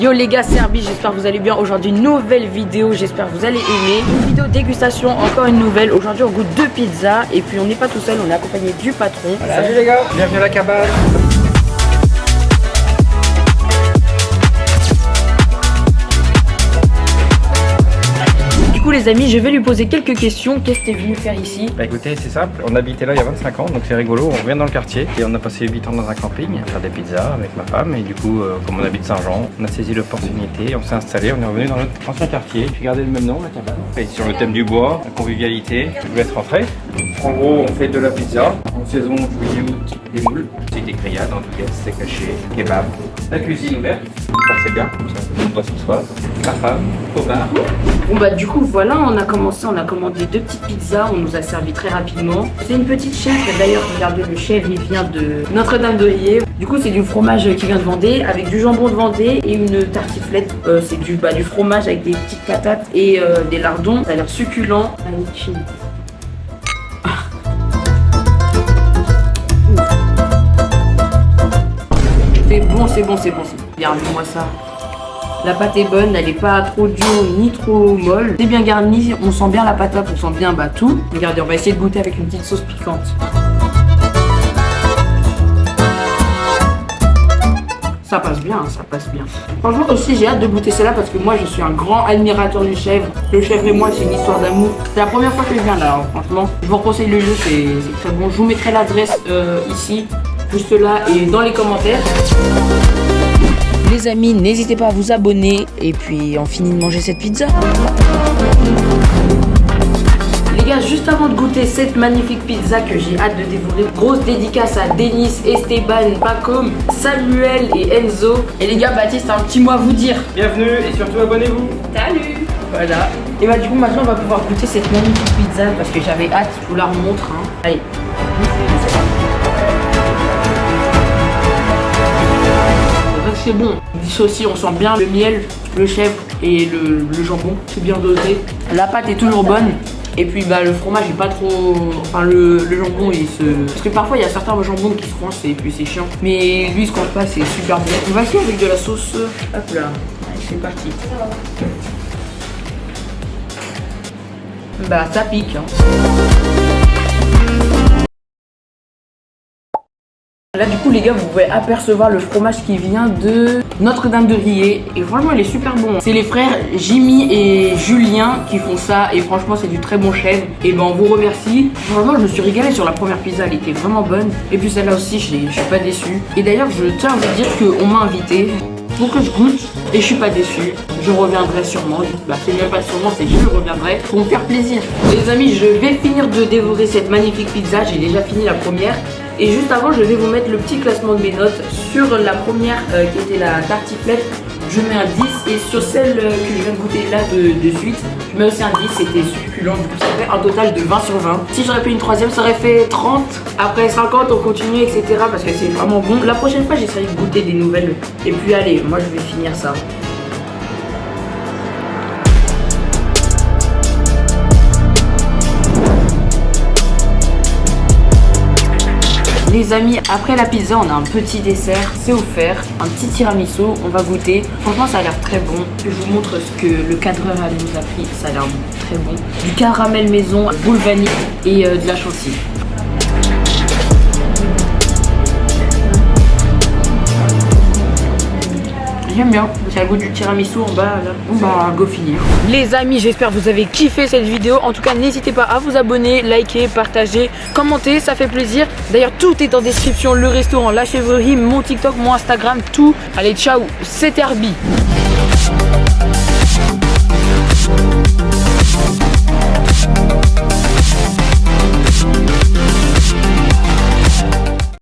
Yo les gars, c'est Arby, j'espère que vous allez bien. Aujourd'hui, nouvelle vidéo, j'espère que vous allez aimer. Une vidéo dégustation, encore une nouvelle. Aujourd'hui, on goûte 2 pizzas et puis on n'est pas tout seul, on est accompagné du patron. Voilà. Salut les gars, bienvenue à la cabane. Du coup les amis, je vais lui poser quelques questions. Qu'est-ce que t'es venu faire ici? Bah écoutez, c'est simple, on habitait là il y a 25 ans, donc c'est rigolo, on revient dans le quartier et on a passé 8 ans dans un camping à faire des pizzas avec ma femme et du coup, comme on habite Saint-Jean, on a saisi l'opportunité, on s'est installé, on est revenu dans notre ancien quartier. J'ai gardé le même nom, la cabane. Et sur le thème du bois, la convivialité, je vous laisse rentrer. En gros, on fait de la pizza, en saison juillet, août, des moules, c'est des grillades, en tout cas, c'est caché, kebab, la cuisine ouverte, ça c'est bien, comme ça on doit ce soir, ma femme, au bar. Bon bah du coup voilà, on a commandé 2 petites pizzas, on nous a servi très rapidement. C'est une petite chef, d'ailleurs regardez le chef, il vient de Notre-Dame-de-Riez. Du coup c'est du fromage qui vient de Vendée, avec du jambon de Vendée et une tartiflette. C'est du fromage avec des petites patates et des lardons, ça a l'air succulent. C'est bon. Regardez-moi ça. La pâte est bonne, elle n'est pas trop dure ni trop molle. C'est bien garni, on sent bien la patate, on sent bien tout. Regardez, on va essayer de goûter avec une petite sauce piquante. Ça passe bien, ça passe bien. Franchement aussi j'ai hâte de goûter celle-là parce que moi je suis un grand admirateur du chèvre. Le chèvre et moi c'est une histoire d'amour. C'est la première fois que je viens là, hein, franchement. Je vous conseille le lieu, c'est très bon. Je vous mettrai l'adresse ici, juste là et dans les commentaires. Les amis, n'hésitez pas à vous abonner et puis on finit de manger cette pizza. Les gars, juste avant de goûter cette magnifique pizza que j'ai hâte de dévorer, grosse dédicace à Denis, Esteban, Pacom, Samuel et Enzo. Et les gars, Baptiste a un petit mot à vous dire. Bienvenue et surtout abonnez-vous. Salut. Voilà. Et bah du coup maintenant on va pouvoir goûter cette magnifique pizza parce que j'avais hâte, je vous la remontre. Hein. Allez. C'est bon, ici aussi on sent bien le miel, le chèvre et le jambon, c'est bien dosé. La pâte est toujours bonne et puis le fromage est pas trop, enfin le jambon il se, parce que parfois il y a certains jambons qui se coincent et puis c'est chiant, mais lui il se coince pas, c'est super bon. On va essayer avec de la sauce, hop là, allez, c'est parti. Bah ça pique hein. Là du coup les gars vous pouvez apercevoir le fromage qui vient de Notre-Dame-de-Riez et franchement il est super bon. C'est les frères Jimmy et Julien qui font ça et franchement c'est du très bon chèvre. Et ben on vous remercie. Franchement je me suis régalé sur la première pizza, elle était vraiment bonne. Et puis celle-là aussi je suis pas déçue. Et d'ailleurs je tiens à vous dire qu'on m'a invité pour que je goûte et je suis pas déçue. Je reviendrai sûrement, c'est même pas sûrement, c'est je reviendrai pour me faire plaisir. Les amis je vais finir de dévorer cette magnifique pizza, j'ai déjà fini la première. Et juste avant, je vais vous mettre le petit classement de mes notes. Sur la première qui était la tartiflette, je mets un 10. Et sur celle que je viens de goûter là de suite, je mets aussi un 10. C'était succulent, du coup ça fait un total de 20 sur 20. Si j'aurais fait une troisième, ça aurait fait 30. Après 50, on continue, etc. Parce que c'est vraiment bon. La prochaine fois, j'essaierai de goûter des nouvelles. Et puis allez, moi je vais finir ça. Les amis, après la pizza, on a un petit dessert, c'est offert, un petit tiramisu, on va goûter. Franchement, ça a l'air très bon. Je vous montre ce que le cadreur nous a pris, ça a l'air très bon. Du caramel maison, boule vanille et de la chantilly. J'aime bien, c'est le goût du tiramisu en bas là. On va go finir. Les amis, j'espère que vous avez kiffé cette vidéo. En tout cas, n'hésitez pas à vous abonner, liker, partager, commenter, ça fait plaisir. D'ailleurs, tout est en description, le restaurant, la chèvrerie, mon TikTok, mon Instagram, tout. Allez, ciao, c'était Arby.